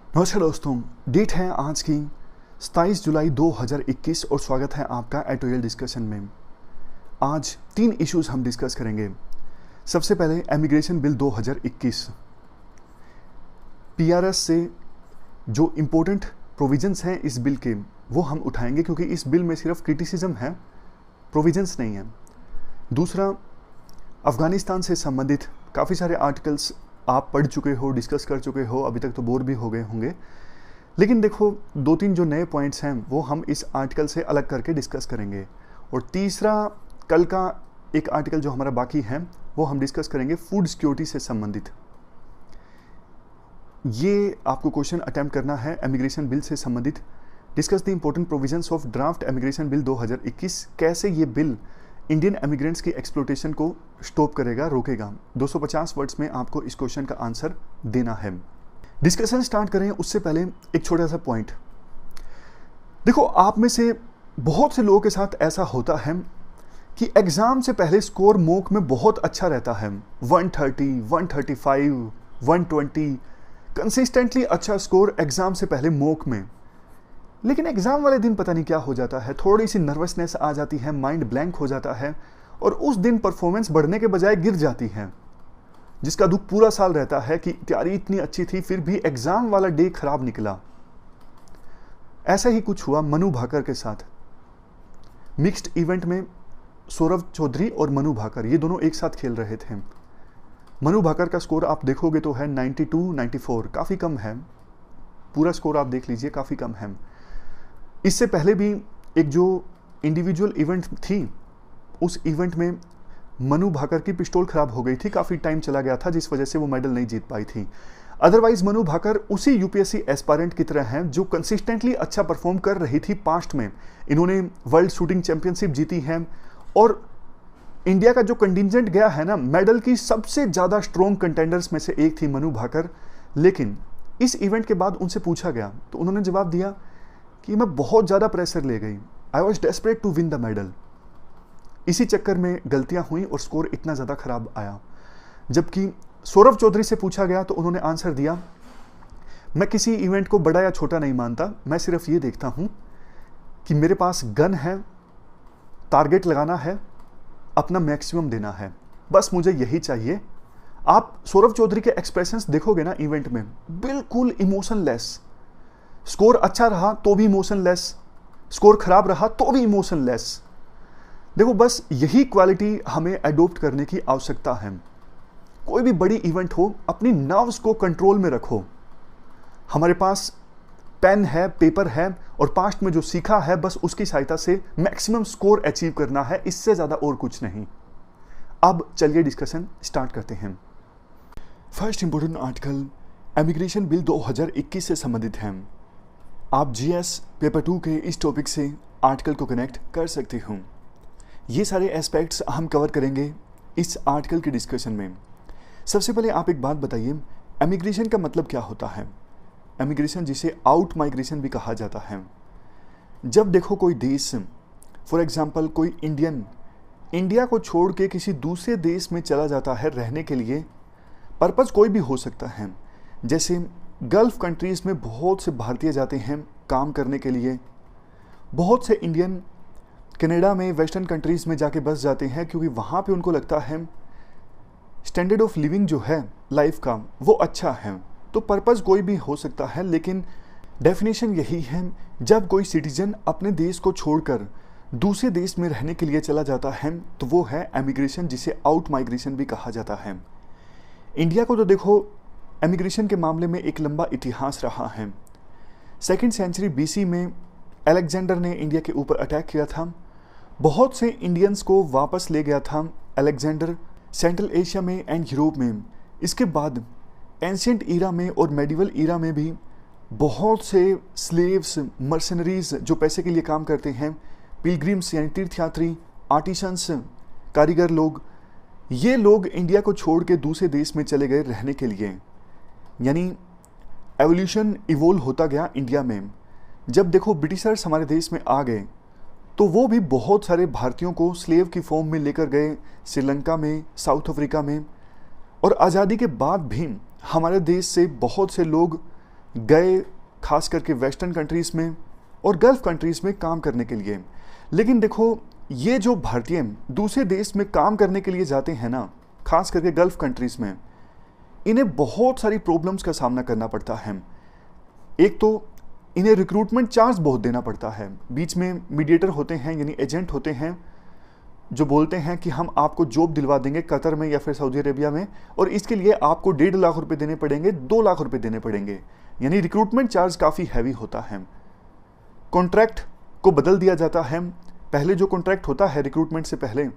नमस्कार दोस्तों, डेट है आज की 27 जुलाई 2021 और स्वागत है आपका एडिटोरियल डिस्कशन में। आज 3 इश्यूज हम डिस्कस करेंगे। सबसे पहले इमिग्रेशन बिल 2021, पीआरएस से जो इम्पोर्टेंट प्रोविजंस हैं इस बिल के वो हम उठाएंगे, क्योंकि इस बिल में सिर्फ क्रिटिसिज्म है, प्रोविजंस नहीं है। दूसरा, अफगानिस्तान से संबंधित काफ़ी सारे आर्टिकल्स आप पढ़ चुके हो, डिस्कस कर चुके हो, अभी तक तो बोर भी हो गए होंगे, लेकिन देखो 2-3 जो नए पॉइंट्स हैं वो हम इस आर्टिकल से अलग करके डिस्कस करेंगे। और तीसरा, कल का एक आर्टिकल जो हमारा बाकी है वो हम डिस्कस करेंगे फूड सिक्योरिटी से संबंधित। ये आपको क्वेश्चन अटेम्प्ट करना है इमिग्रेशन बिल से संबंधित। Discuss the important provisions of draft immigration bill 2021, कैसे ये बिल इंडियन इमिग्रेंट्स की एक्सप्लोटेशन को स्टॉप करेगा, रोकेगा। 250 वर्ड्स में आपको इस क्वेश्चन का आंसर देना है। डिस्कशन स्टार्ट करें उससे पहले एक छोटा सा पॉइंट। देखो, आप में से बहुत से लोगों के साथ ऐसा होता है कि एग्जाम से पहले स्कोर मॉक में बहुत अच्छा रहता है, 130, 135, 120, कंसिस्टेंटली अच्छा स्कोर एग्जाम से पहले मॉक में। लेकिन एग्जाम वाले दिन पता नहीं क्या हो जाता है, थोड़ी सी नर्वसनेस आ जाती है, माइंड ब्लैंक हो जाता है और उस दिन परफॉर्मेंस बढ़ने के बजाय गिर जाती है, जिसका दुख पूरा साल रहता है कि तैयारी इतनी अच्छी थी फिर भी एग्जाम वाला डे खराब निकला। ऐसा ही कुछ हुआ मनु भाकर के साथ। मिक्स्ड इवेंट में सौरभ चौधरी और मनु भाकर ये दोनों एक साथ खेल रहे थे। मनु भाकर का स्कोर आप देखोगे तो है 92, 94, काफ़ी कम है। पूरा स्कोर आप देख लीजिए, काफ़ी कम है। इससे पहले भी एक जो इंडिविजुअल इवेंट थी, उस इवेंट में मनु भाकर की पिस्टल खराब हो गई थी, काफ़ी टाइम चला गया था, जिस वजह से वो मेडल नहीं जीत पाई थी। अदरवाइज मनु भाकर उसी यूपीएससी एस्पायरेंट की तरह हैं जो कंसिस्टेंटली अच्छा परफॉर्म कर रही थी। पास्ट में इन्होंने वर्ल्ड शूटिंग चैंपियनशिप जीती है और इंडिया का जो कंटिजेंट गया है ना, मेडल की सबसे ज़्यादा स्ट्रॉन्ग कंटेंडर्स में से एक थी मनु भाकर। लेकिन इस इवेंट के बाद उनसे पूछा गया तो उन्होंने जवाब दिया कि मैं बहुत ज़्यादा प्रेशर ले गई, I was desperate to win the medal. इसी चक्कर में गलतियां हुई और स्कोर इतना ज़्यादा खराब आया। जबकि सौरभ चौधरी से पूछा गया तो उन्होंने आंसर दिया, मैं किसी इवेंट को बड़ा या छोटा नहीं मानता, मैं सिर्फ ये देखता हूँ कि मेरे पास गन है, टारगेट लगाना है, अपना मैक्सिमम देना है, बस मुझे यही चाहिए। आप सौरभ चौधरी के एक्सप्रेशंस देखोगे ना इवेंट में, बिल्कुल इमोशनलेस। स्कोर अच्छा रहा तो भी इमोशनलेस, स्कोर खराब रहा तो भी इमोशनलेस। देखो, बस यही क्वालिटी हमें अडॉप्ट करने की आवश्यकता है। कोई भी बड़ी इवेंट हो, अपनी नर्व्स को कंट्रोल में रखो। हमारे पास पेन है, पेपर है और पास्ट में जो सीखा है बस उसकी सहायता से मैक्सिमम स्कोर अचीव करना है, इससे ज़्यादा और कुछ नहीं। अब चलिए डिस्कशन स्टार्ट करते हैं। First important article immigration bill 2021 से संबंधित है। आप जीएस पेपर 2 के इस टॉपिक से आर्टिकल को कनेक्ट कर सकते हो। ये सारे एस्पेक्ट्स हम कवर करेंगे इस आर्टिकल के डिस्कशन में। सबसे पहले आप एक बात बताइए, इमिग्रेशन का मतलब क्या होता है? इमिग्रेशन, जिसे आउट माइग्रेशन भी कहा जाता है। जब देखो कोई देश, फॉर एग्जांपल कोई इंडिया को छोड़ के किसी दूसरे देश में चला जाता है रहने के लिए, पर्पज़ कोई भी हो सकता है। जैसे गल्फ़ कंट्रीज़ में बहुत से भारतीय जाते हैं काम करने के लिए, बहुत से इंडियन कनाडा में, वेस्टर्न कंट्रीज़ में जाके बस जाते हैं क्योंकि वहाँ पे उनको लगता है स्टैंडर्ड ऑफ लिविंग जो है लाइफ का वो अच्छा है। तो पर्पज़ कोई भी हो सकता है, लेकिन डेफिनेशन यही है, जब कोई सिटीजन अपने देश को छोड़कर दूसरे देश में रहने के लिए चला जाता है तो वो है इमिग्रेशन, जिसे आउट माइग्रेशन भी कहा जाता है। इंडिया को तो देखो इमिग्रेशन के मामले में एक लंबा इतिहास रहा है। 2nd सेंचुरी बीसी में अलेक्जेंडर ने इंडिया के ऊपर अटैक किया था, बहुत से इंडियंस को वापस ले गया था अलेक्जेंडर, सेंट्रल एशिया में एंड यूरोप में। इसके बाद एंशिएंट ईरा में और मेडिवल ईरा में भी बहुत से स्लेव्स, मर्सनरीज जो पैसे के लिए काम करते हैं, पिलग्रिम्स यानी तीर्थयात्री, आर्टिसंस, कारीगर लोग, ये लोग इंडिया को छोड़ के दूसरे देश में चले गए रहने के लिए। यानी एवोल्यूशन इवोल्व होता गया इंडिया में। जब देखो ब्रिटिशर्स हमारे देश में आ गए तो वो भी बहुत सारे भारतीयों को स्लेव की फॉर्म में लेकर गए श्रीलंका में, साउथ अफ्रीका में। और आज़ादी के बाद भी हमारे देश से बहुत से लोग गए, खास करके वेस्टर्न कंट्रीज़ में और गल्फ कंट्रीज़ में काम करने के लिए। लेकिन देखो, ये जो भारतीय दूसरे देश में काम करने के लिए जाते हैं ना, खास करके गल्फ कंट्रीज़ में, इन्हें बहुत सारी प्रॉब्लम्स का सामना करना पड़ता है। एक तो इन्हें रिक्रूटमेंट चार्ज बहुत देना पड़ता है। बीच में मीडिएटर होते हैं, यानी एजेंट होते हैं, जो बोलते हैं कि हम आपको जॉब दिलवा देंगे कतर में या फिर सऊदी अरेबिया में, और इसके लिए आपको 1.5 लाख रुपए देने पड़ेंगे, 2 लाख रुपए देने पड़ेंगे। यानी रिक्रूटमेंट चार्ज काफ़ी हैवी होता है। कॉन्ट्रैक्ट को बदल दिया जाता है। पहले जो कॉन्ट्रैक्ट होता है रिक्रूटमेंट से पहले,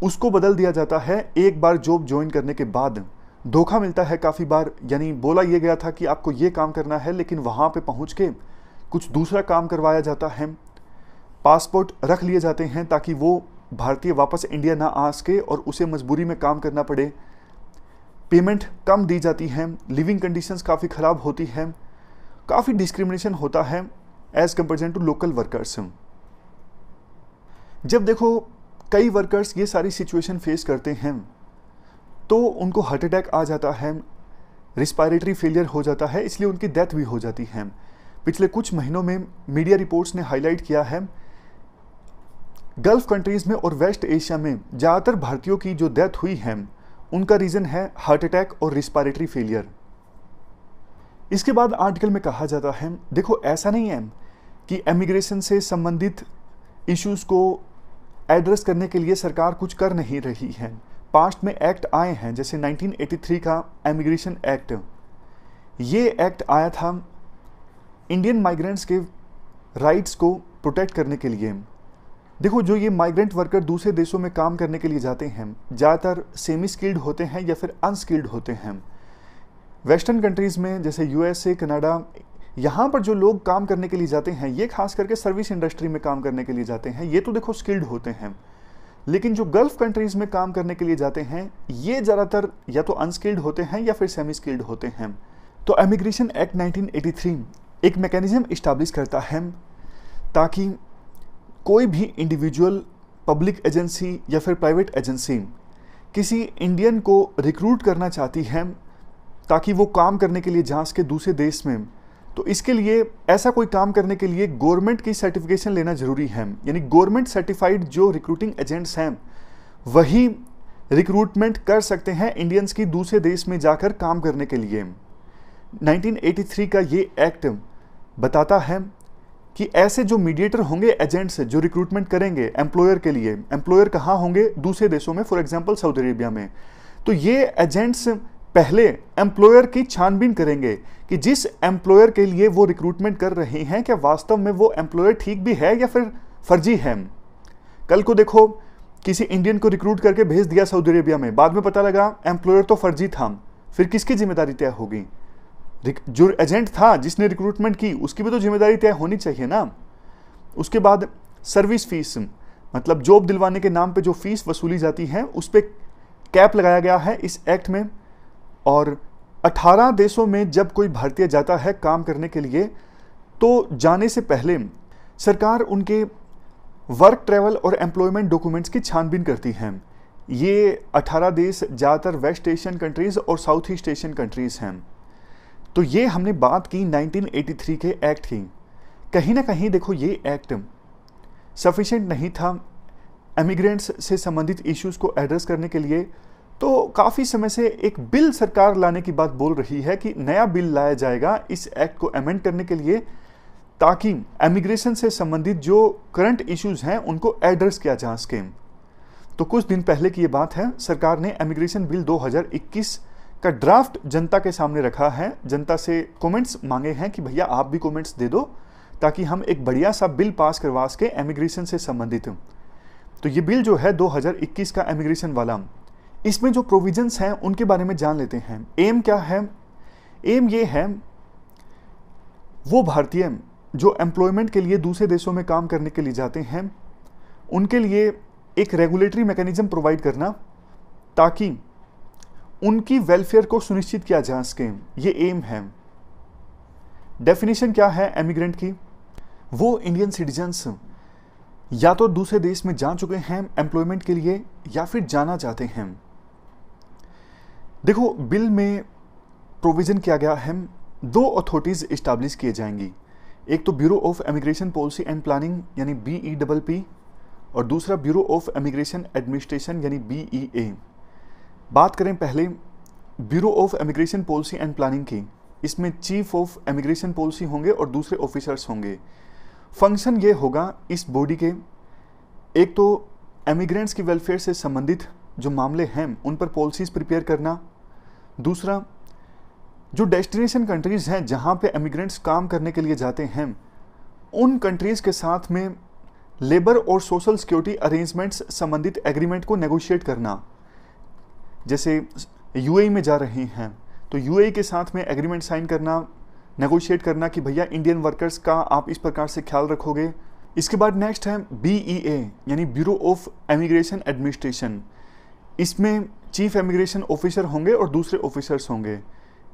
उसको बदल दिया जाता है एक बार जॉब ज्वाइन करने के बाद। धोखा मिलता है काफ़ी बार, यानी बोला यह गया था कि आपको ये काम करना है, लेकिन वहाँ पे पहुँच के कुछ दूसरा काम करवाया जाता है। पासपोर्ट रख लिए जाते हैं ताकि वो भारतीय वापस इंडिया ना आ सके और उसे मजबूरी में काम करना पड़े। पेमेंट कम दी जाती है, लिविंग कंडीशंस काफ़ी ख़राब होती है, काफ़ी डिस्क्रिमिनेशन होता है as comparison to local workers. जब देखो कई वर्कर्स ये सारी सिचुएशन फेस करते हैं तो उनको हार्ट अटैक आ जाता है, रिस्पायरेटरी फेलियर हो जाता है, इसलिए उनकी डेथ भी हो जाती है। पिछले कुछ महीनों में मीडिया रिपोर्ट्स ने हाईलाइट किया है, गल्फ कंट्रीज़ में और वेस्ट एशिया में ज़्यादातर भारतीयों की जो डेथ हुई है उनका रीज़न है हार्ट अटैक और रिस्पायरेटरी फेलियर। इसके बाद आर्टिकल में कहा जाता है, देखो ऐसा नहीं है कि इमिग्रेशन से संबंधित इश्यूज़ को एड्रेस करने के लिए सरकार कुछ कर नहीं रही है। पास्ट में एक्ट आए हैं, जैसे 1983 का इमिग्रेशन एक्ट। ये एक्ट आया था इंडियन माइग्रेंट्स के राइट्स को प्रोटेक्ट करने के लिए। देखो, जो ये माइग्रेंट वर्कर दूसरे देशों में काम करने के लिए जाते हैं, ज़्यादातर सेमी स्किल्ड होते हैं या फिर अनस्किल्ड होते हैं। वेस्टर्न कंट्रीज़ में जैसे यूएसए, कनाडा, यहाँ पर जो लोग काम करने के लिए जाते हैं, ये खास करके सर्विस इंडस्ट्री में काम करने के लिए जाते हैं। ये तो देखो स्किल्ड होते हैं। लेकिन जो गल्फ कंट्रीज़ में काम करने के लिए जाते हैं, ये ज़्यादातर या तो अनस्किल्ड होते हैं या फिर सेमी स्किल्ड होते हैं। तो इमिग्रेशन एक्ट 1983 एक मैकेनिज्म इस्टेब्लिश करता है ताकि कोई भी इंडिविजुअल, पब्लिक एजेंसी या फिर प्राइवेट एजेंसी किसी इंडियन को रिक्रूट करना चाहती है ताकि वो काम करने के लिए जा सके दूसरे देश में, तो इसके लिए ऐसा कोई काम करने के लिए गवर्नमेंट की सर्टिफिकेशन लेना जरूरी है। यानी गवर्नमेंट सर्टिफाइड जो रिक्रूटिंग एजेंट्स हैं वही रिक्रूटमेंट कर सकते हैं इंडियंस की दूसरे देश में जाकर काम करने के लिए। 1983 का ये एक्ट बताता है कि ऐसे जो मीडिएटर होंगे, एजेंट्स जो रिक्रूटमेंट करेंगे एम्प्लॉयर के लिए, एम्प्लॉयर कहाँ होंगे? दूसरे देशों में, फॉर एग्जांपल सऊदी अरेबिया में। तो ये एजेंट्स पहले एम्प्लॉयर की छानबीन करेंगे कि जिस एम्प्लॉयर के लिए वो रिक्रूटमेंट कर रहे हैं, क्या वास्तव में वो एम्प्लॉयर ठीक भी है या फिर फर्जी है। कल को देखो किसी इंडियन को रिक्रूट करके भेज दिया सऊदी अरेबिया में, बाद में पता लगा एम्प्लॉयर तो फर्जी था, फिर किसकी जिम्मेदारी तय होगी? जो एजेंट था जिसने रिक्रूटमेंट की, उसकी भी तो जिम्मेदारी तय होनी चाहिए ना। उसके बाद सर्विस फीस, मतलब जॉब दिलवाने के नाम पे जो फीस वसूली जाती है, उस पर कैप लगाया गया है इस एक्ट में। और 18 देशों में जब कोई भारतीय जाता है काम करने के लिए, तो जाने से पहले सरकार उनके वर्क, ट्रैवल और एम्प्लॉयमेंट डॉक्यूमेंट्स की छानबीन करती है। ये 18 देश ज़्यादातर वेस्ट एशियन कंट्रीज़ और साउथ ईस्ट एशियन कंट्रीज़ हैं। तो ये हमने बात की 1983 के एक्ट की। कहीं ना कहीं देखो ये एक्ट सफिशिएंट नहीं था इमिग्रेंट्स से संबंधित इश्यूज़ को एड्रेस करने के लिए। तो काफ़ी समय से एक बिल सरकार लाने की बात बोल रही है कि नया बिल लाया जाएगा इस एक्ट को अमेंड करने के लिए, ताकि इमिग्रेशन से संबंधित जो करंट इश्यूज़ हैं उनको एड्रेस किया जा सके। तो कुछ दिन पहले की ये बात है, सरकार ने इमिग्रेशन बिल 2021 का ड्राफ्ट जनता के सामने रखा है। जनता से कमेंट्स मांगे हैं कि भैया आप भी कमेंट्स दे दो ताकि हम एक बढ़िया सा बिल पास करवा सके इमिग्रेशन से संबंधित। तो ये बिल जो है 2021 का इमिग्रेशन वाला, इसमें जो प्रोविजंस हैं उनके बारे में जान लेते हैं। एम क्या है? एम ये है, वो भारतीय जो एम्प्लॉयमेंट के लिए दूसरे देशों में काम करने के लिए जाते हैं, उनके लिए एक रेगुलेटरी मैकेनिज्म प्रोवाइड करना ताकि उनकी वेलफेयर को सुनिश्चित किया जा सके। ये एम है। डेफिनेशन क्या है एमिग्रेंट की? वो इंडियन सिटीजन्स या तो दूसरे देश में जा चुके हैं एम्प्लॉयमेंट के लिए या फिर जाना चाहते हैं। देखो बिल में प्रोविजन किया गया है दो अथॉरिटीज़ इस्टेब्लिश किए जाएंगी। एक तो bureau of immigration policy and planning यानी BEPP और दूसरा ब्यूरो ऑफ इमिग्रेशन एडमिनिस्ट्रेशन यानी BEA। बात करें पहले bureau of immigration policy and planning की, इसमें चीफ ऑफ इमिग्रेशन पॉलिसी होंगे और दूसरे ऑफिसर्स होंगे। फंक्शन ये होगा इस बॉडी के, एक तो एमिग्रेंट्स की वेलफेयर से संबंधित जो मामले हैं उन पर पॉलिसीज़ प्रिपेयर करना, दूसरा जो डेस्टिनेशन कंट्रीज़ हैं जहाँ पे एमिग्रेंट्स काम करने के लिए जाते हैं उन कंट्रीज़ के साथ में लेबर और सोशल सिक्योरिटी अरेंजमेंट्स संबंधित एग्रीमेंट को नेगोशिएट करना। जैसे UAE में जा रहे हैं तो UAE के साथ में एग्रीमेंट साइन करना, नेगोशिएट करना कि भैया इंडियन वर्कर्स का आप इस प्रकार से ख्याल रखोगे। इसके बाद नेक्स्ट है BEA यानी ब्यूरो ऑफ इमिग्रेशन एडमिनिस्ट्रेशन। इसमें चीफ इमिग्रेशन ऑफिसर होंगे और दूसरे ऑफिसर्स होंगे।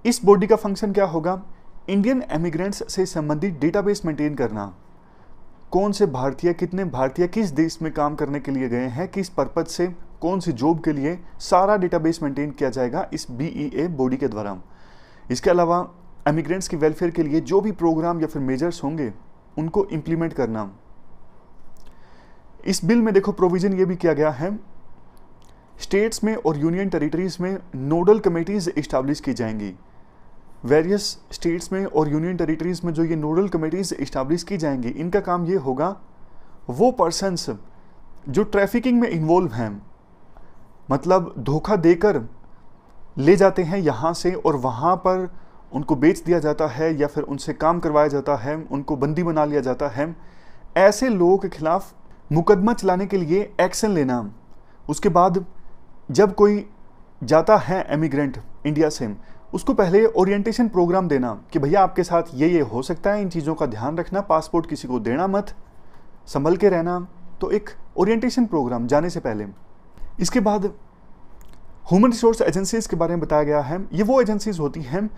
इस बॉडी का फंक्शन क्या होगा? इंडियन एमिग्रेंट्स से संबंधित डेटाबेस मेंटेन करना। कौन से भारतीय, कितने भारतीय किस देश में काम करने के लिए गए हैं, किस पर्पज से, कौन सी जॉब के लिए, सारा डेटाबेस मेंटेन किया जाएगा इस BEA बॉडी के द्वारा। इसके अलावा एमिग्रेंट्स की वेलफेयर के लिए जो भी प्रोग्राम या फिर मेजर्स होंगे उनको इम्प्लीमेंट करना। इस बिल में देखो प्रोविजन ये भी किया गया है, स्टेट्स में और यूनियन टेरिटरीज में नोडल कमेटीज इस्टेब्लिश की जाएंगी। वेरियस स्टेट्स में और यूनियन टेरिटरीज में जो ये नोडल कमेटीज इस्टेब्लिश की जाएंगी, इनका काम ये होगा वो पर्सन्स जो ट्रैफिकिंग में इन्वॉल्व हैं, मतलब धोखा देकर ले जाते हैं यहाँ से और वहाँ पर उनको बेच दिया जाता है या फिर उनसे काम करवाया जाता है, उनको बंदी बना लिया जाता है, ऐसे लोगों के खिलाफ मुकदमा चलाने के लिए एक्शन लेना। उसके बाद जब कोई जाता है एमिग्रेंट इंडिया से, उसको पहले ओरिएंटेशन प्रोग्राम देना कि भैया आपके साथ ये हो सकता है, इन चीज़ों का ध्यान रखना, पासपोर्ट किसी को देना मत, संभल के रहना। तो एक ओरिएंटेशन प्रोग्राम जाने से पहले। इसके बाद ह्यूमन रिसोर्स एजेंसीज के बारे में बताया गया है। ये वो एजेंसीज होती हैं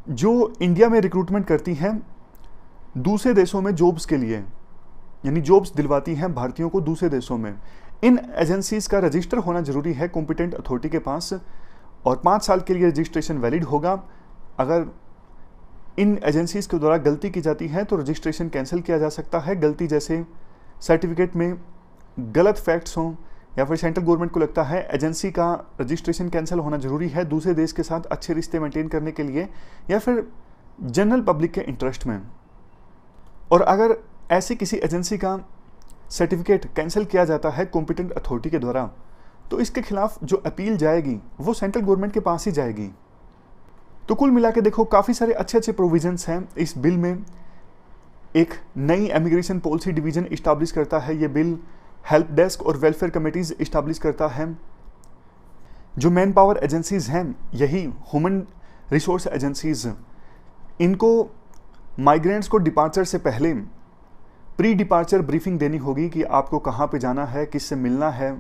जो इंडिया में रिक्रूटमेंट करती हैं दूसरे देशों में जॉब्स के लिए, यानी जॉब्स दिलवाती हैं भारतीयों को दूसरे देशों में। इन एजेंसीज का रजिस्टर होना जरूरी है कॉम्पिटेंट अथॉरिटी के पास और 5 साल के लिए रजिस्ट्रेशन वैलिड होगा। अगर इन एजेंसीज के द्वारा गलती की जाती है तो रजिस्ट्रेशन कैंसिल किया जा सकता है। गलती जैसे सर्टिफिकेट में गलत फैक्ट्स हों या फिर सेंट्रल गवर्नमेंट को लगता है एजेंसी का रजिस्ट्रेशन कैंसिल होना जरूरी है दूसरे देश के साथ अच्छे रिश्ते मेंटेन करने के लिए या फिर जनरल पब्लिक के इंटरेस्ट में, और अगर ऐसी किसी एजेंसी का सर्टिफिकेट कैंसिल किया जाता है कॉम्पिटेंट अथॉरिटी के द्वारा तो इसके खिलाफ जो अपील जाएगी वो सेंट्रल गवर्नमेंट के पास ही जाएगी। तो कुल मिला के देखो काफ़ी सारे अच्छे अच्छे प्रोविजंस हैं इस बिल में। एक नई इमिग्रेशन पॉलिसी डिवीजन इस्टेब्लिश करता है ये बिल, हेल्प डेस्क और वेलफेयर कमेटीज इस्टेब्लिश करता है। जो मैन पावर एजेंसीज हैं यही ह्यूमन रिसोर्स एजेंसीज, इनको माइग्रेंट्स को डिपार्चर से पहले प्री डिपार्चर ब्रीफिंग देनी होगी कि आपको कहाँ पे जाना है, किससे मिलना है।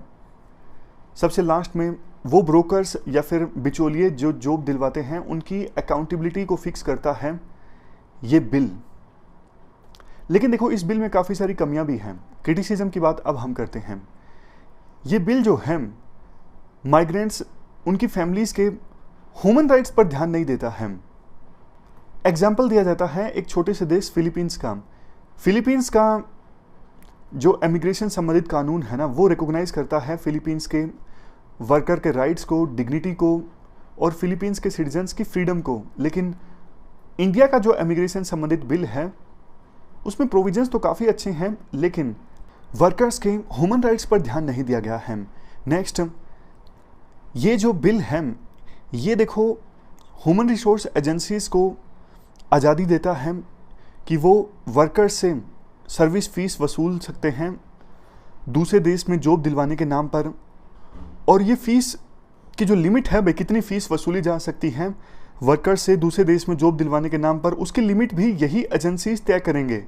सबसे लास्ट में वो ब्रोकर्स या फिर बिचौलिए जो जॉब दिलवाते हैं उनकी अकाउंटेबिलिटी को फिक्स करता है ये बिल। लेकिन देखो इस बिल में काफ़ी सारी कमियां भी हैं। क्रिटिसिज्म की बात अब हम करते हैं। ये बिल जो है माइग्रेंट्स, उनकी फैमिलीज़ के ह्यूमन राइट्स पर ध्यान नहीं देता है। एग्जाम्पल दिया जाता है एक छोटे से देश फिलीपींस का। फिलीपींस का जो इमिग्रेशन संबंधित कानून है ना वो रिकॉग्नाइज करता है फिलीपींस के वर्कर के राइट्स को, डिग्निटी को और फिलीपींस के सिटीजन्स की फ्रीडम को। लेकिन इंडिया का जो इमिग्रेशन संबंधित बिल है उसमें प्रोविजंस तो काफ़ी अच्छे हैं लेकिन वर्कर्स के ह्यूमन राइट्स पर ध्यान नहीं दिया गया है। नेक्स्ट, ये जो बिल है ये देखो ह्यूमन रिसोर्स एजेंसीज को आज़ादी देता है कि वो वर्कर्स से सर्विस फीस वसूल सकते हैं दूसरे देश में जॉब दिलवाने के नाम पर, और ये फीस की जो लिमिट है भाई कितनी फ़ीस वसूली जा सकती है वर्कर्स से दूसरे देश में जॉब दिलवाने के नाम पर, उसकी लिमिट भी यही एजेंसीज तय करेंगे।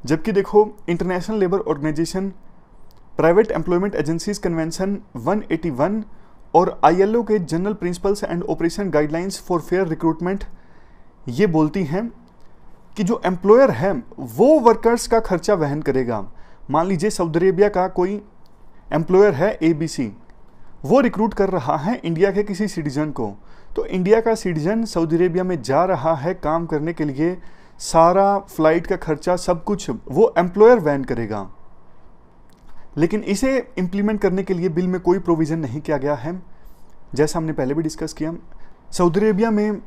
जबकि देखो International Labour Organisation, Private Employment Agencies Convention 181 और ILO के General Principles and Operation Guidelines for Fair Recruitment ये बोलती हैं कि जो एम्प्लॉयर है वो वर्कर्स का खर्चा वहन करेगा। मान लीजिए सऊदी अरेबिया का कोई एम्प्लॉयर है ABC, वो रिक्रूट कर रहा है इंडिया के किसी सिटीजन को, तो इंडिया का सिटीजन सऊदी अरेबिया में जा रहा है काम करने के लिए, सारा फ्लाइट का खर्चा सब कुछ वो एम्प्लॉयर वहन करेगा। लेकिन इसे इम्प्लीमेंट करने के लिए बिल में कोई प्रोविज़न नहीं किया गया है। जैसा हमने पहले भी डिस्कस किया, सऊदी अरेबिया में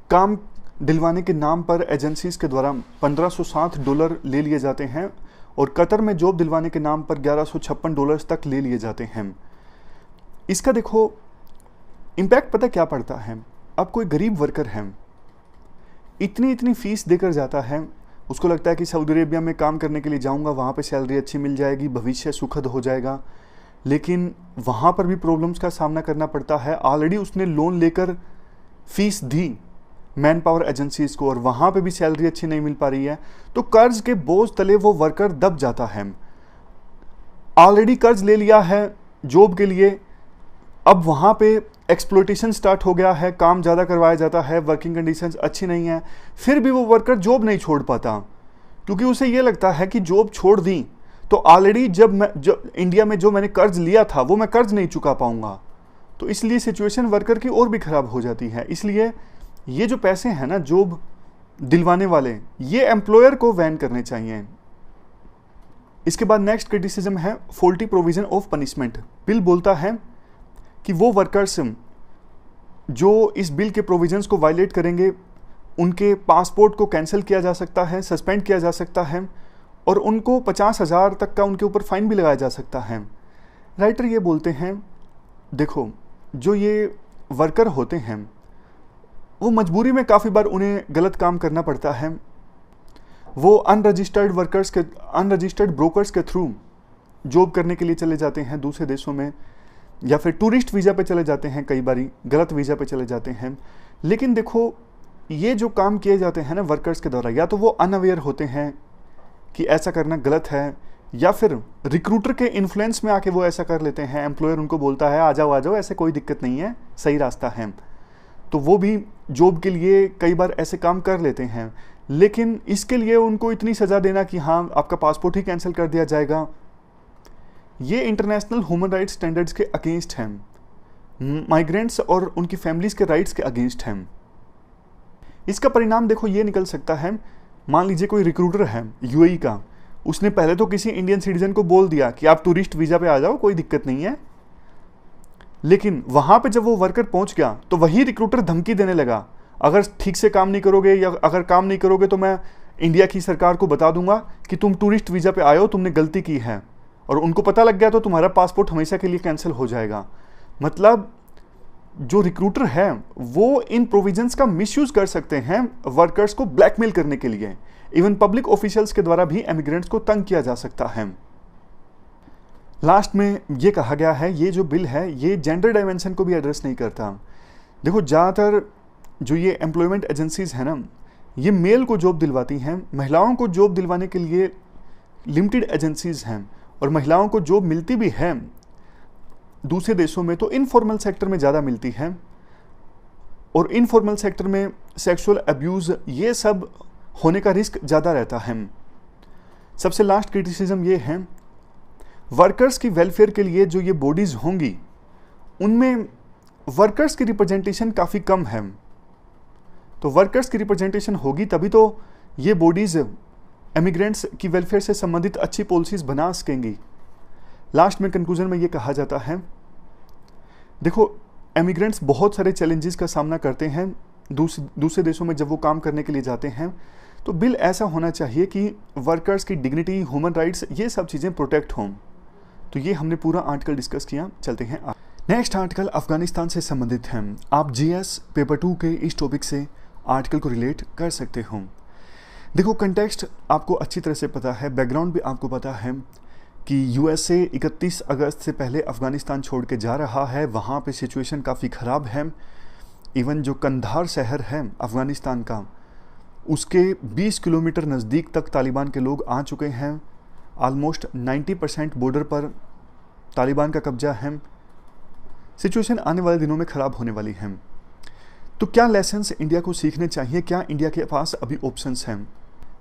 काम दिलवाने के नाम पर एजेंसीज के द्वारा $1560 ले लिए जाते हैं और कतर में जॉब दिलवाने के नाम पर $1156 तक ले लिए जाते हैं। इसका देखो इम्पैक्ट पता क्या पड़ता है। अब कोई गरीब वर्कर है, इतनी फीस देकर जाता है, उसको लगता है कि सऊदी अरेबिया में काम करने के लिए जाऊंगा, वहाँ पे सैलरी अच्छी मिल जाएगी, भविष्य सुखद हो जाएगा। लेकिन वहाँ पर भी प्रॉब्लम्स का सामना करना पड़ता है। ऑलरेडी उसने लोन लेकर fees the man power agencies को और वहाँ पे भी सैलरी अच्छी नहीं मिल पा रही है, तो कर्ज के बोझ तले वो वर्कर दब जाता है। ऑलरेडी कर्ज ले लिया है जॉब के लिए, अब वहाँ पे एक्सप्लॉयटेशन स्टार्ट हो गया है, काम ज़्यादा करवाया जाता है, वर्किंग कंडीशंस अच्छी नहीं है, फिर भी वो वर्कर जॉब नहीं छोड़ पाता, क्योंकि उसे ये लगता है कि जॉब छोड़ दी तो ऑलरेडी इंडिया में जो मैंने कर्ज लिया था वो मैं कर्ज नहीं चुका पाऊंगा, तो इसलिए सिचुएशन वर्कर की और भी ख़राब हो जाती है। इसलिए ये जो पैसे हैं ना जॉब दिलवाने वाले, ये एम्प्लॉयर को वहन करने चाहिए। इसके बाद नेक्स्ट क्रिटिसिज्म है faulty provision of punishment. Bill बोलता है कि वो वर्कर्स जो इस बिल के प्रोविजंस को वायलेट करेंगे उनके पासपोर्ट को कैंसिल किया जा सकता है, सस्पेंड किया जा सकता है और उनको 50,000 तक का उनके ऊपर फाइन भी लगाया जा सकता है। राइटर ये बोलते हैं, देखो जो ये वर्कर होते हैं वो मजबूरी में काफ़ी बार उन्हें गलत काम करना पड़ता है। वो अनरजिस्टर्ड ब्रोकर्स के थ्रू जॉब करने के लिए चले जाते हैं दूसरे देशों में, या फिर टूरिस्ट वीज़ा पे चले जाते हैं, कई बारी गलत वीज़ा पे चले जाते हैं। लेकिन देखो ये जो काम किए जाते हैं ना वर्कर्स के द्वारा, या तो वो अनअवेयर होते हैं कि ऐसा करना गलत है, या फिर रिक्रूटर के इन्फ्लुएंस में आके वो ऐसा कर लेते हैं। एम्प्लॉयर उनको बोलता है आ जाओ ऐसे कोई दिक्कत नहीं है, सही रास्ता है, तो वो भी जॉब के लिए कई बार ऐसे काम कर लेते हैं। लेकिन इसके लिए उनको इतनी सज़ा देना कि हाँ आपका पासपोर्ट ही कैंसिल कर दिया जाएगा, ये इंटरनेशनल ह्यूमन राइट्स स्टैंडर्ड्स के अगेंस्ट हैं, माइग्रेंट्स और उनकी फैमिलीज़ के राइट्स के अगेंस्ट हैं। इसका परिणाम देखो ये निकल सकता है, मान लीजिए कोई रिक्रूटर है यूएई का, उसने पहले तो किसी इंडियन सिटीजन को बोल दिया कि आप टूरिस्ट वीज़ा पे आ जाओ, कोई दिक्कत नहीं है, लेकिन वहाँ पे जब वो वर्कर पहुँच गया तो वही रिक्रूटर धमकी देने लगा, अगर ठीक से काम नहीं करोगे या अगर काम नहीं करोगे तो मैं इंडिया की सरकार को बता दूंगा कि तुम टूरिस्ट वीज़ा पे आए हो, तुमने गलती की है, और उनको पता लग गया तो तुम्हारा पासपोर्ट हमेशा के लिए कैंसिल हो जाएगा। मतलब जो रिक्रूटर है वो इन प्रोविजंस का मिसयूज कर सकते हैं वर्कर्स को ब्लैकमेल करने के लिए। इवन पब्लिक ऑफिशियल्स के द्वारा भी एमिग्रेंट्स को तंग किया जा सकता है। लास्ट में ये कहा गया है ये जो बिल है ये जेंडर डायमेंशन को भी एड्रेस नहीं करता। देखो ज़्यादातर जो ये एम्प्लॉयमेंट एजेंसीज हैं ना, ये मेल को जॉब दिलवाती हैं, महिलाओं को जॉब दिलवाने के लिए लिमिटेड एजेंसीज हैं, और महिलाओं को जॉब मिलती भी है दूसरे देशों में तो इनफॉर्मल सेक्टर में ज़्यादा मिलती है, और इनफॉर्मल सेक्टर में सेक्सुअल अब्यूज़ ये सब होने का रिस्क ज़्यादा रहता है। सबसे लास्ट क्रिटिसिज्म ये है, वर्कर्स की वेलफेयर के लिए जो ये बॉडीज़ होंगी उनमें वर्कर्स की रिप्रेजेंटेशन काफ़ी कम है, तो वर्कर्स की रिप्रेजेंटेशन होगी तभी तो ये बॉडीज़ एमिग्रेंट्स की वेलफेयर से संबंधित अच्छी पॉलिसीज़ बना सकेंगी। लास्ट में कंक्लूजन में ये कहा जाता है, देखो एमिग्रेंट्स बहुत सारे चैलेंजेस का सामना करते हैं दूसरे देशों में जब वो काम करने के लिए जाते हैं, तो बिल ऐसा होना चाहिए कि वर्कर्स की डिग्निटी, ह्यूमन राइट्स, ये सब चीज़ें प्रोटेक्ट हों। तो ये हमने पूरा आर्टिकल डिस्कस किया। चलते हैं नेक्स्ट आर्टिकल अफगानिस्तान से संबंधित है। आप जीएस पेपर 2 के इस टॉपिक से आर्टिकल को रिलेट कर सकते हो। देखो कंटेक्स्ट आपको अच्छी तरह से पता है, बैकग्राउंड भी आपको पता है कि यूएसए 31 अगस्त से पहले अफ़गानिस्तान छोड़ के जा रहा है। वहाँ पे सिचुएशन काफ़ी ख़राब है। इवन जो कंधार शहर है अफ़गानिस्तान का, उसके 20 किलोमीटर नज़दीक तक तालिबान के लोग आ चुके हैं। ऑलमोस्ट 90% बॉर्डर पर तालिबान का कब्जा है। सिचुएशन आने वाले दिनों में ख़राब होने वाली है। तो क्या लेसन्स इंडिया को सीखने चाहिए? क्या इंडिया के पास अभी ऑप्शंस हैं?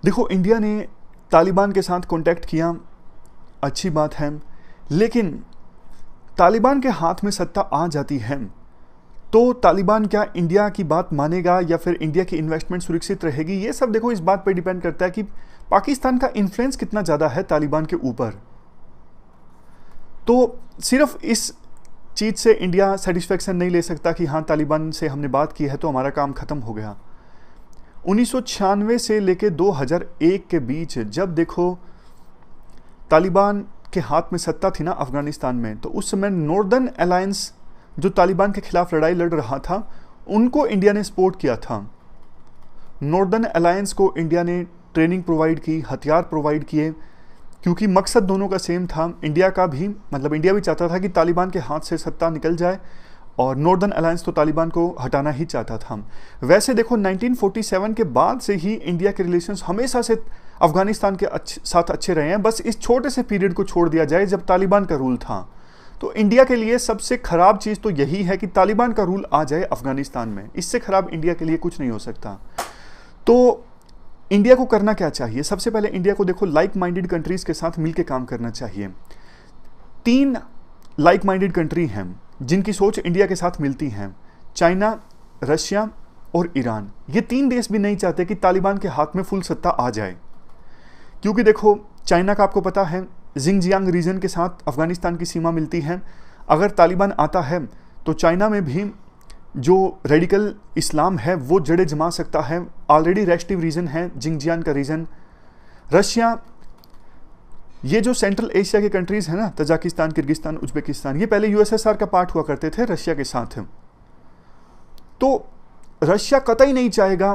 देखो इंडिया ने तालिबान के साथ कॉन्टैक्ट किया, अच्छी बात है, लेकिन तालिबान के हाथ में सत्ता आ जाती है तो तालिबान क्या इंडिया की बात मानेगा या फिर इंडिया की इन्वेस्टमेंट सुरक्षित रहेगी, ये सब देखो इस बात पर डिपेंड करता है कि पाकिस्तान का इन्फ्लुएंस कितना ज़्यादा है तालिबान के ऊपर। तो सिर्फ इस चीज़ से इंडिया सेटिस्फेक्शन नहीं ले सकता कि हाँ तालिबान से हमने बात की है तो हमारा काम ख़त्म हो गया। 1996 से लेके 2001 के बीच जब देखो तालिबान के हाथ में सत्ता थी ना अफगानिस्तान में, तो उस समय नॉर्दर्न अलायंस जो तालिबान के खिलाफ लड़ाई लड़ रहा था उनको इंडिया ने सपोर्ट किया था। नॉर्दर्न अलायंस को इंडिया ने ट्रेनिंग प्रोवाइड की, हथियार प्रोवाइड किए, क्योंकि मकसद दोनों का सेम था। इंडिया का भी मतलब इंडिया भी चाहता था कि तालिबान के हाथ से सत्ता निकल जाए और नॉर्दर्न अलायंस तो तालिबान को हटाना ही चाहता था। वैसे देखो 1947 के बाद से ही इंडिया के रिलेशंस हमेशा से अफगानिस्तान के साथ अच्छे रहे हैं। बस इस छोटे से पीरियड को छोड़ दिया जाए जब तालिबान का रूल था, तो इंडिया के लिए सबसे खराब चीज़ तो यही है कि तालिबान का रूल आ जाए अफगानिस्तान में। इससे खराब इंडिया के लिए कुछ नहीं हो सकता। तो इंडिया को करना क्या चाहिए? सबसे पहले इंडिया को देखो लाइक माइंडेड कंट्रीज़ के साथ मिलकर काम करना चाहिए। 3 लाइक माइंडेड कंट्री हैं जिनकी सोच इंडिया के साथ मिलती हैं, चाइना, रशिया और ईरान। ये 3 देश भी नहीं चाहते कि तालिबान के हाथ में फुल सत्ता आ जाए, क्योंकि देखो चाइना का आपको पता है जिंगजियांग रीजन के साथ अफगानिस्तान की सीमा मिलती है। अगर तालिबान आता है तो चाइना में भी जो रेडिकल इस्लाम है वो जड़ें जमा सकता है। ऑलरेडी रेस्ट्रिक्टिव रीजन है जिंगजियांग का रीजन। रशिया, ये जो सेंट्रल एशिया के कंट्रीज है ना, तजाकिस्तान, किर्गिस्तान, उज्बेकिस्तान, ये पहले यूएसएसआर का पार्ट हुआ करते थे रशिया के साथ। तो रशिया कतई नहीं चाहेगा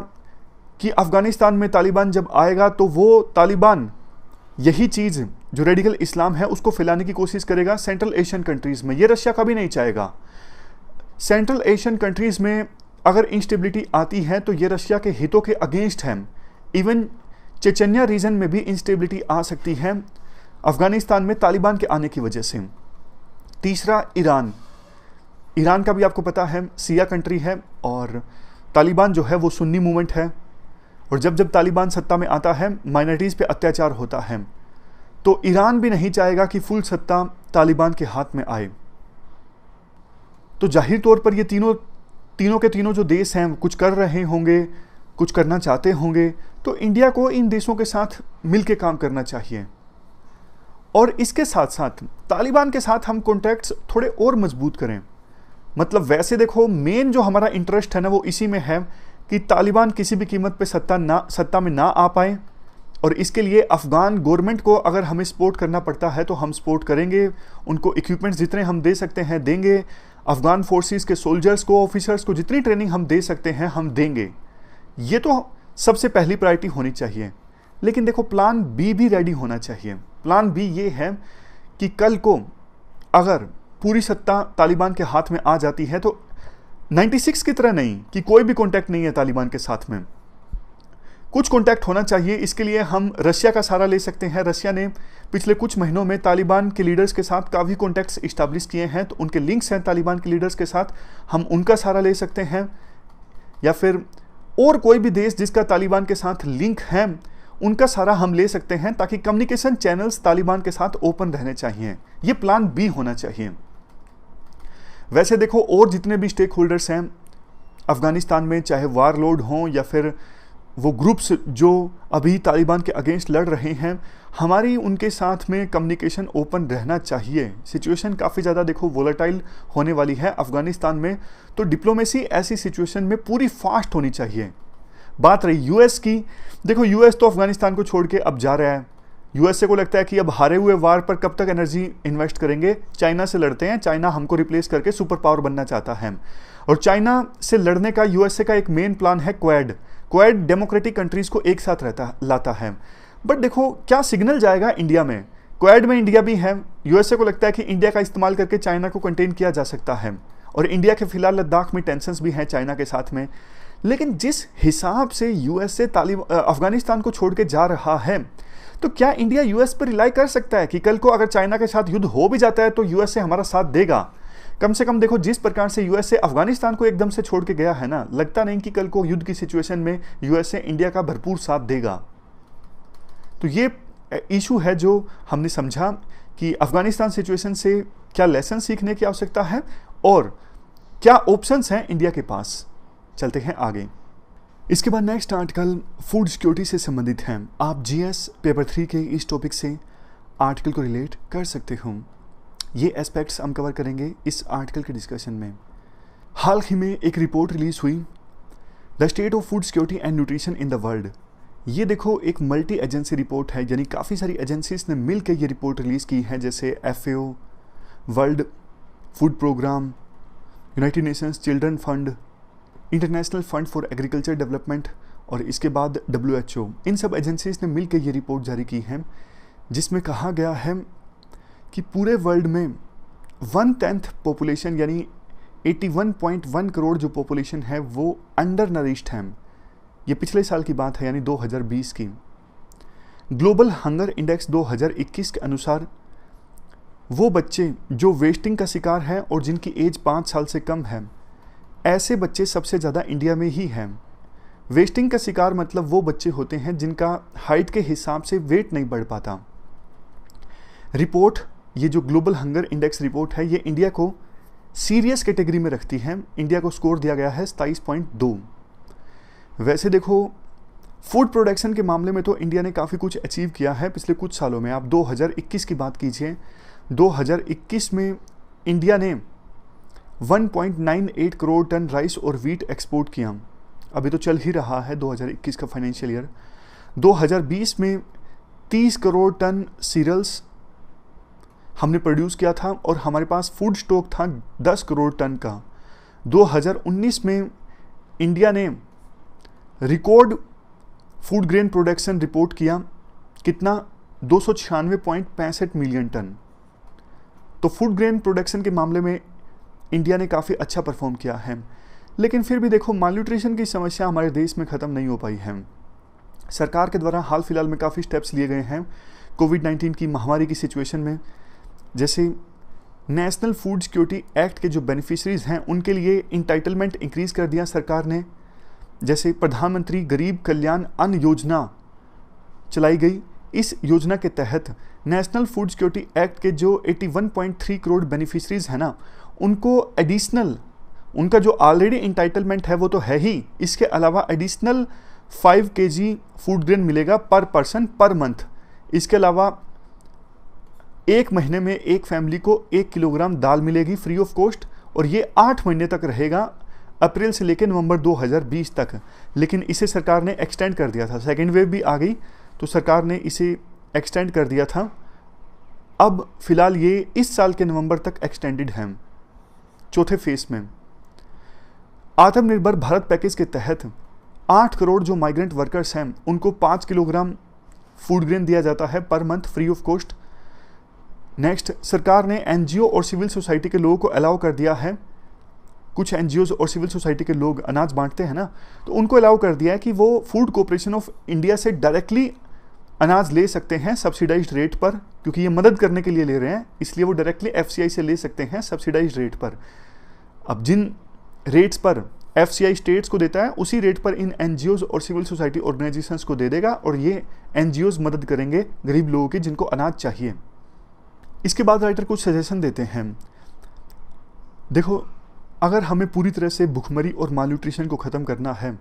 कि अफगानिस्तान में तालिबान जब आएगा तो वो तालिबान यही चीज़ जो रेडिकल इस्लाम है उसको फैलाने की कोशिश करेगा सेंट्रल एशियन कंट्रीज में। ये रशिया कभी नहीं चाहेगा। सेंट्रल एशियन कंट्रीज में अगर इंस्टेबिलिटी आती है तो ये रशिया के हितों के अगेंस्ट है। इवन चेचन्या रीजन में भी इंस्टेबिलिटी आ सकती है अफगानिस्तान में तालिबान के आने की वजह से। तीसरा, ईरान। ईरान का भी आपको पता है शिया कंट्री है और तालिबान जो है वो सुन्नी मूवमेंट है, और जब जब तालिबान सत्ता में आता है माइनॉरिटीज़ पे अत्याचार होता है। तो ईरान भी नहीं चाहेगा कि फुल सत्ता तालिबान के हाथ में आए। तो जाहिर तौर पर ये तीनों के तीनों जो देश हैं कुछ कर रहे होंगे, कुछ करना चाहते होंगे। तो इंडिया को इन देशों के साथ मिलकर काम करना चाहिए। और इसके साथ साथ तालिबान के साथ हम कॉन्टैक्ट्स थोड़े और मजबूत करें। मतलब वैसे देखो मेन जो हमारा इंटरेस्ट है ना वो इसी में है कि तालिबान किसी भी कीमत पे सत्ता में ना आ पाए, और इसके लिए अफ़गान गवर्नमेंट को अगर हमें सपोर्ट करना पड़ता है तो हम सपोर्ट करेंगे। उनको इक्विपमेंट्स जितने हम दे सकते हैं देंगे। अफ़गान फोर्सेस के सोल्जर्स को, ऑफिसर्स को जितनी ट्रेनिंग हम दे सकते हैं हम देंगे। ये तो सबसे पहली प्रायोरिटी होनी चाहिए। लेकिन देखो प्लान बी भी रेडी होना चाहिए। प्लान बी ये है कि कल को अगर पूरी सत्ता तालिबान के हाथ में आ जाती है तो 96 की तरह नहीं कि कोई भी कॉन्टैक्ट नहीं है तालिबान के साथ में, कुछ कॉन्टैक्ट होना चाहिए। इसके लिए हम रशिया का सहारा ले सकते हैं। रशिया ने पिछले कुछ महीनों में तालिबान के लीडर्स के साथ काफ़ी कॉन्टैक्ट्स इस्टेब्लिश किए हैं, तो उनके लिंक्स हैं तालिबान के लीडर्स के साथ, हम उनका सहारा ले सकते हैं। या फिर और कोई भी देश जिसका तालिबान के साथ लिंक है उनका सहारा हम ले सकते हैं, ताकि कम्युनिकेशन चैनल्स तालिबान के साथ ओपन रहने चाहिए। ये प्लान बी होना चाहिए। वैसे देखो और जितने भी स्टेक होल्डर्स हैं अफगानिस्तान में, चाहे वारलोड हों या फिर वो ग्रुप्स जो अभी तालिबान के अगेंस्ट लड़ रहे हैं, हमारी उनके साथ में कम्युनिकेशन ओपन रहना चाहिए। सिचुएशन काफ़ी ज़्यादा देखो वोलेटाइल होने वाली है अफगानिस्तान में, तो डिप्लोमेसी ऐसी सिचुएशन में पूरी फास्ट होनी चाहिए। बात रही यूएस की, देखो यूएस तो अफगानिस्तान को छोड़ के अब जा रहा है। यूएसए को लगता है कि अब हारे हुए वार पर कब तक एनर्जी इन्वेस्ट करेंगे, चाइना से लड़ते हैं, चाइना हमको रिप्लेस करके सुपर पावर बनना चाहता है। और चाइना से लड़ने का यूएसए का एक मेन प्लान है क्वाड डेमोक्रेटिक कंट्रीज को एक साथ लाता है। बट देखो क्या सिग्नल जाएगा इंडिया में, क्वाड में इंडिया भी है। यूएसए को लगता है कि इंडिया का इस्तेमाल करके चाइना को कंटेन किया जा सकता है, और इंडिया के फिलहाल लद्दाख में टेंशंस भी हैं चाइना के साथ में। लेकिन जिस हिसाब से यूएसए अफगानिस्तान को छोड़ के जा रहा है, तो क्या इंडिया यूएस पर रिलाई कर सकता है कि कल को अगर चाइना के साथ युद्ध हो भी जाता है तो यूएसए हमारा साथ देगा? कम से कम देखो जिस प्रकार से यूएसए अफगानिस्तान को एकदम से छोड़ के गया है ना, लगता नहीं कि कल को युद्ध की सिचुएशन में यूएसए इंडिया का भरपूर साथ देगा। तो ये इशू है जो हमने समझा कि अफगानिस्तान सिचुएशन से क्या लेसन सीखने की आवश्यकता है और क्या ऑप्शंस हैं इंडिया के पास। चलते हैं आगे। इसके बाद नेक्स्ट आर्टिकल फूड सिक्योरिटी से संबंधित है। आप जीएस पेपर 3 के इस टॉपिक से आर्टिकल को रिलेट कर सकते हो। ये एस्पेक्ट्स हम कवर करेंगे इस आर्टिकल के डिस्कशन में। हाल ही में एक रिपोर्ट रिलीज हुई, the state of food security and nutrition in the world. ये देखो एक मल्टी एजेंसी रिपोर्ट है, यानी काफ़ी सारी एजेंसीज ने मिलकर ये रिपोर्ट रिलीज़ की है, जैसे FAO, World Food Programme, United Nations Children Fund, International Fund for Agriculture Development और इसके बाद WHO। इन सब एजेंसीज ने मिलकर ये रिपोर्ट जारी की है, जिसमें कहा गया है कि पूरे वर्ल्ड में 1/10 पॉपुलेशन यानी 81.1 करोड़ जो पॉपुलेशन है वो अंडर नरिश्ड है। ये पिछले साल की बात है, यानी 2020 की। ग्लोबल हंगर इंडेक्स 2021 के अनुसार वो बच्चे जो वेस्टिंग का शिकार हैं और जिनकी एज 5 साल से कम है, ऐसे बच्चे सबसे ज़्यादा इंडिया में ही हैं। वेस्टिंग का शिकार मतलब वो बच्चे होते हैं जिनका हाइट के हिसाब से वेट नहीं बढ़ पाता। रिपोर्ट, ये जो ग्लोबल हंगर इंडेक्स रिपोर्ट है, ये इंडिया को सीरियस कैटेगरी में रखती है। इंडिया को स्कोर दिया गया है 27.2। वैसे देखो फूड प्रोडक्शन के मामले में तो इंडिया ने काफ़ी कुछ अचीव किया है पिछले कुछ सालों में। आप 2021 की बात कीजिए, 2021 में इंडिया ने 1.98 करोड़ टन राइस और वीट एक्सपोर्ट किया। अभी तो चल ही रहा है 2021 का फाइनेंशियल ईयर। 2020 में 30 करोड़ टन सीरियल्स हमने प्रोड्यूस किया था और हमारे पास फूड स्टॉक था 10 करोड़ टन का। 2019 में इंडिया ने record food grain production report किया, कितना 296.65 मिलियन टन। तो फूड ग्रेन प्रोडक्शन के मामले में इंडिया ने काफ़ी अच्छा परफॉर्म किया है। लेकिन फिर भी देखो मालन्यूट्रिशन की समस्या हमारे देश में ख़त्म नहीं हो पाई है। सरकार के द्वारा हाल फिलहाल में काफ़ी स्टेप्स लिए गए हैं कोविड-19 की महामारी की सिचुएशन में। जैसे नेशनल फूड सिक्योरिटी एक्ट के जो बेनिफिशरीज हैं उनके लिए इंटाइटलमेंट इंक्रीज़ कर दिया सरकार ने। जैसे प्रधानमंत्री गरीब कल्याण अन्न योजना चलाई गई। इस योजना के तहत नेशनल फूड सिक्योरिटी एक्ट के जो 81.3 करोड़ बेनिफिशरीज हैं ना, उनको एडिशनल, उनका जो ऑलरेडी इंटाइटलमेंट है वो तो है ही, इसके अलावा एडिशनल 5 kg फूड ग्रेन मिलेगा पर पर्सन पर मंथ। इसके अलावा एक महीने में एक फैमिली को 1 किलोग्राम दाल मिलेगी फ्री ऑफ कॉस्ट, और ये 8 महीने तक रहेगा, अप्रैल से लेकर नवंबर 2020 तक। लेकिन इसे सरकार ने एक्सटेंड कर दिया था, सेकेंड वेव भी आ गई तो सरकार ने इसे एक्सटेंड कर दिया था। अब फिलहाल ये इस साल के नवंबर तक एक्सटेंडेड है, चौथे फेज में। आत्मनिर्भर भारत पैकेज के तहत 8 करोड़ जो माइग्रेंट वर्कर्स हैं उनको 5 किलोग्राम फूड ग्रेन दिया जाता है per month free of cost. Next, सरकार ने एनजीओ और सिविल सोसाइटी के लोगों को अलाउ कर दिया है। कुछ एनजीओ और सिविल सोसाइटी के लोग अनाज बांटते हैं ना, तो उनको अलाउ कर दिया है कि वो फूड कॉर्पोरेशन ऑफ इंडिया से डायरेक्टली अनाज ले सकते हैं सब्सिडाइज्ड रेट पर, क्योंकि ये मदद करने के लिए ले रहे हैं, इसलिए वो डायरेक्टली FCI से ले सकते हैं सब्सिडाइज्ड रेट पर। अब जिन रेट्स पर FCI स्टेट्स को देता है उसी रेट पर इन एनजीओज और सिविल सोसाइटी ऑर्गेनाइजेशंस को दे देगा, और ये एनजीओज मदद करेंगे गरीब लोगों की जिनको अनाज चाहिए। इसके बाद राइटर कुछ सजेशन देते हैं। देखो, अगर हमें पूरी तरह से भुखमरी और मालन्यूट्रिशन को ख़त्म करना है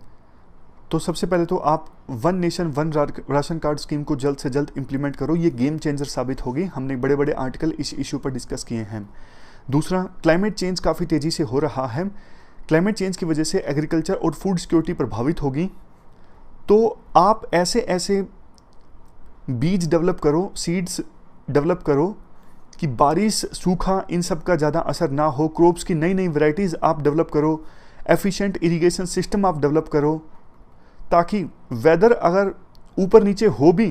तो सबसे पहले तो आप one nation one ration card scheme को जल्द से जल्द इंप्लीमेंट करो। ये गेम चेंजर साबित होगी। हमने बड़े बड़े आर्टिकल इस इशू पर डिस्कस किए हैं। दूसरा, क्लाइमेट चेंज काफ़ी तेज़ी से हो रहा है। क्लाइमेट चेंज की वजह से एग्रीकल्चर और फूड सिक्योरिटी प्रभावित होगी, तो आप ऐसे ऐसे बीज डेवलप करो, सीड्स डेवलप करो कि बारिश, सूखा, इन सब का ज़्यादा असर ना हो। क्रॉप्स की नई नई वैरायटीज़ आप डेवलप करो, एफिशिएंट इरिगेशन सिस्टम आप डेवलप करो, ताकि वेदर अगर ऊपर नीचे हो भी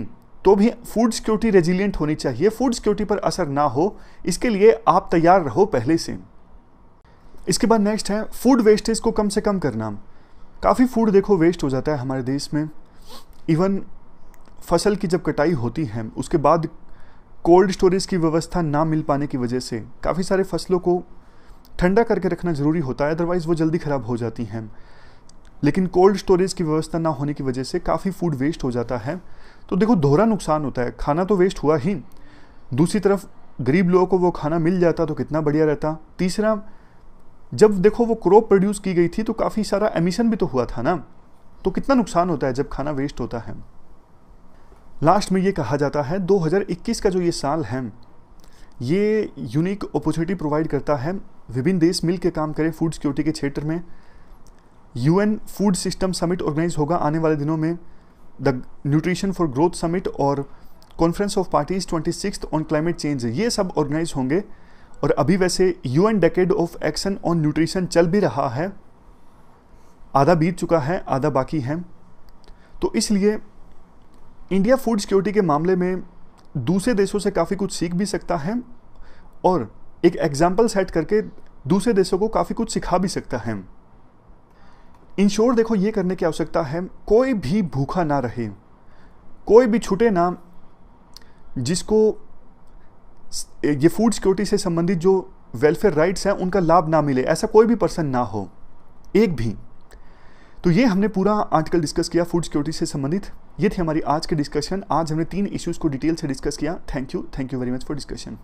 तो भी फूड सिक्योरिटी रेजिलिएंट होनी चाहिए, फूड सिक्योरिटी पर असर ना हो, इसके लिए आप तैयार रहो पहले से। इसके बाद नेक्स्ट है फूड वेस्टेज को कम से कम करना। काफ़ी फूड देखो वेस्ट हो जाता है हमारे देश में। इवन फसल की जब कटाई होती है उसके बाद कोल्ड स्टोरेज की व्यवस्था ना मिल पाने की वजह से काफ़ी सारे फसलों को ठंडा करके रखना ज़रूरी होता है, अदरवाइज़ वो जल्दी ख़राब हो जाती हैं। लेकिन कोल्ड स्टोरेज की व्यवस्था ना होने की वजह से काफ़ी फूड वेस्ट हो जाता है। तो देखो दोहरा नुकसान होता है, खाना तो वेस्ट हुआ ही, दूसरी तरफ गरीब लोगों को वो खाना मिल जाता तो कितना बढ़िया रहता। तीसरा, जब देखो वो क्रॉप प्रोड्यूस की गई थी तो काफ़ी सारा एमिशन भी तो हुआ था ना, तो कितना नुकसान होता है जब खाना वेस्ट होता है। लास्ट में ये कहा जाता है 2021 का जो ये साल है ये यूनिक अपॉर्चुनिटी प्रोवाइड करता है, विभिन्न देश मिल के काम करें फूड सिक्योरिटी के क्षेत्र में। UN food system summit organise होगा आने वाले दिनों में, the nutrition for growth summit और conference of parties 26 on climate change, ये सब ऑर्गेनाइज होंगे। और अभी वैसे UN decade of action on nutrition चल भी रहा है, आधा बीत चुका है, आधा बाकी है। तो इसलिए इंडिया फूड सिक्योरिटी के मामले में दूसरे देशों से काफ़ी कुछ सीख भी सकता है और एक एग्जाम्पल सेट करके दूसरे देशों को काफ़ी कुछ सिखा भी सकता है। इन शॉर्ट देखो ये करने की आवश्यकता है, कोई भी भूखा ना रहे, कोई भी छूटे ना, जिसको ये फूड सिक्योरिटी से संबंधित जो वेलफेयर राइट्स हैं उनका लाभ ना मिले, ऐसा कोई भी पर्सन ना हो, एक भी। तो ये हमने पूरा आर्टिकल डिस्कस किया फूड सिक्योरिटी से संबंधित। ये थी हमारी आज की डिस्कशन। आज हमने 3 इश्यूज़ को डिटेल से डिस्कस किया। Thank you very much for discussion.